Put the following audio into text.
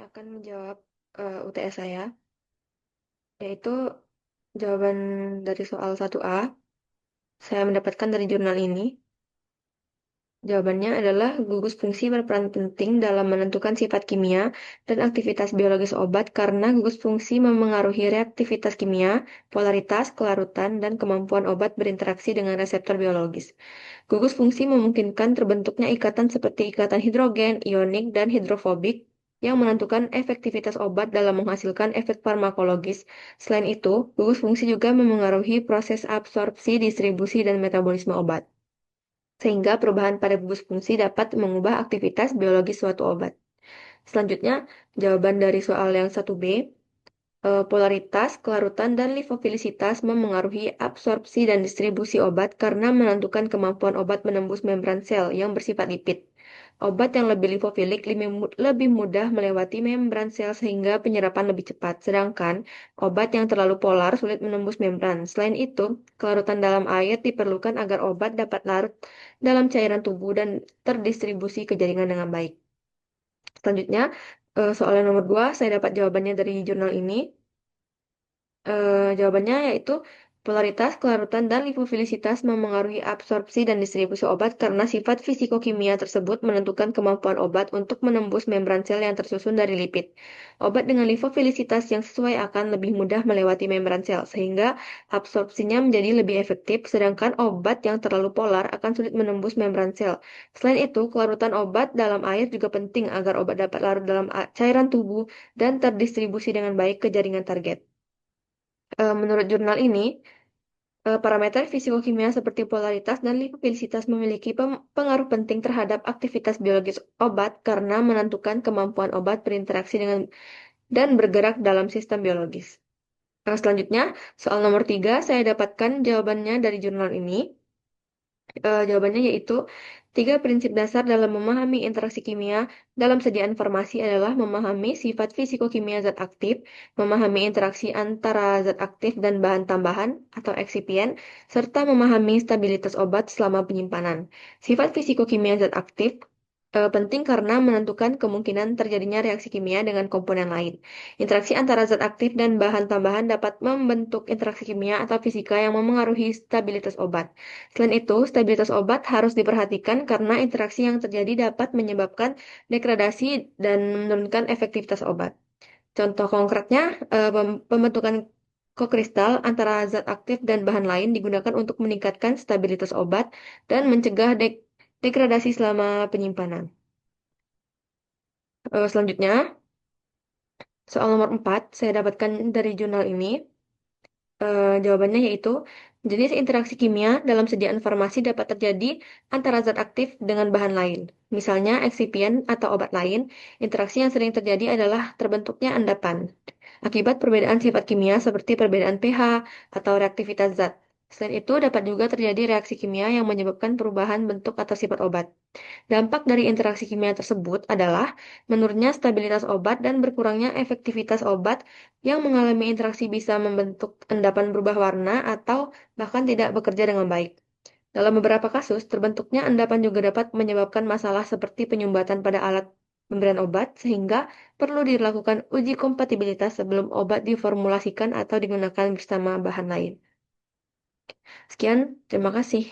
akan menjawab UTS saya, yaitu jawaban dari soal 1A. Saya mendapatkan dari jurnal ini. Jawabannya adalah gugus fungsi berperan penting dalam menentukan sifat kimia dan aktivitas biologis obat karena gugus fungsi memengaruhi reaktivitas kimia, polaritas, kelarutan, dan kemampuan obat berinteraksi dengan reseptor biologis. Gugus fungsi memungkinkan terbentuknya ikatan seperti ikatan hidrogen, ionik, dan hidrofobik yang menentukan efektivitas obat dalam menghasilkan efek farmakologis. Selain itu, gugus fungsi juga memengaruhi proses absorpsi, distribusi, dan metabolisme obat sehingga perubahan pada gugus fungsi dapat mengubah aktivitas biologis suatu obat. Selanjutnya, jawaban dari soal yang 1B, polaritas, kelarutan, dan lipofilisitas memengaruhi absorpsi dan distribusi obat karena menentukan kemampuan obat menembus membran sel yang bersifat lipid. Obat yang lebih lipofilik lebih mudah melewati membran sel sehingga penyerapan lebih cepat, sedangkan obat yang terlalu polar sulit menembus membran. Selain itu, kelarutan dalam air diperlukan agar obat dapat larut dalam cairan tubuh dan terdistribusi ke jaringan dengan baik. Selanjutnya, soal yang nomor 2, saya dapat jawabannya dari jurnal ini. Jawabannya yaitu polaritas, kelarutan, dan lipofilisitas memengaruhi absorpsi dan distribusi obat karena sifat fisikokimia tersebut menentukan kemampuan obat untuk menembus membran sel yang tersusun dari lipid. Obat dengan lipofilisitas yang sesuai akan lebih mudah melewati membran sel, sehingga absorpsinya menjadi lebih efektif, sedangkan obat yang terlalu polar akan sulit menembus membran sel. Selain itu, kelarutan obat dalam air juga penting agar obat dapat larut dalam cairan tubuh dan terdistribusi dengan baik ke jaringan target. Menurut jurnal ini, parameter fisikokimia seperti polaritas dan lipofilisitas memiliki pengaruh penting terhadap aktivitas biologis obat karena menentukan kemampuan obat berinteraksi dengan dan bergerak dalam sistem biologis. Selanjutnya, soal nomor 3, saya dapatkan jawabannya dari jurnal ini. Jawabannya yaitu 3 prinsip dasar dalam memahami interaksi kimia dalam sediaan farmasi adalah memahami sifat fisikokimia zat aktif, memahami interaksi antara zat aktif dan bahan tambahan atau eksipien, serta memahami stabilitas obat selama penyimpanan. Sifat fisikokimia zat aktif penting karena menentukan kemungkinan terjadinya reaksi kimia dengan komponen lain. Interaksi antara zat aktif dan bahan tambahan dapat membentuk interaksi kimia atau fisika yang memengaruhi stabilitas obat. Selain itu, stabilitas obat harus diperhatikan karena interaksi yang terjadi dapat menyebabkan degradasi dan menurunkan efektivitas obat. Contoh konkretnya, pembentukan kokristal antara zat aktif dan bahan lain digunakan untuk meningkatkan stabilitas obat dan mencegah degradasi selama penyimpanan. Selanjutnya, soal nomor 4, saya dapatkan dari jurnal ini. Jawabannya yaitu jenis interaksi kimia dalam sediaan farmasi dapat terjadi antara zat aktif dengan bahan lain. Misalnya eksipien atau obat lain, interaksi yang sering terjadi adalah terbentuknya endapan akibat perbedaan sifat kimia seperti perbedaan pH atau reaktivitas zat. Selain itu, dapat juga terjadi reaksi kimia yang menyebabkan perubahan bentuk atau sifat obat. Dampak dari interaksi kimia tersebut adalah menurunnya stabilitas obat dan berkurangnya efektivitas obat yang mengalami interaksi bisa membentuk endapan berubah warna atau bahkan tidak bekerja dengan baik. Dalam beberapa kasus, terbentuknya endapan juga dapat menyebabkan masalah seperti penyumbatan pada alat pemberian obat, sehingga perlu dilakukan uji kompatibilitas sebelum obat diformulasikan atau digunakan bersama bahan lain. Sekian, terima kasih.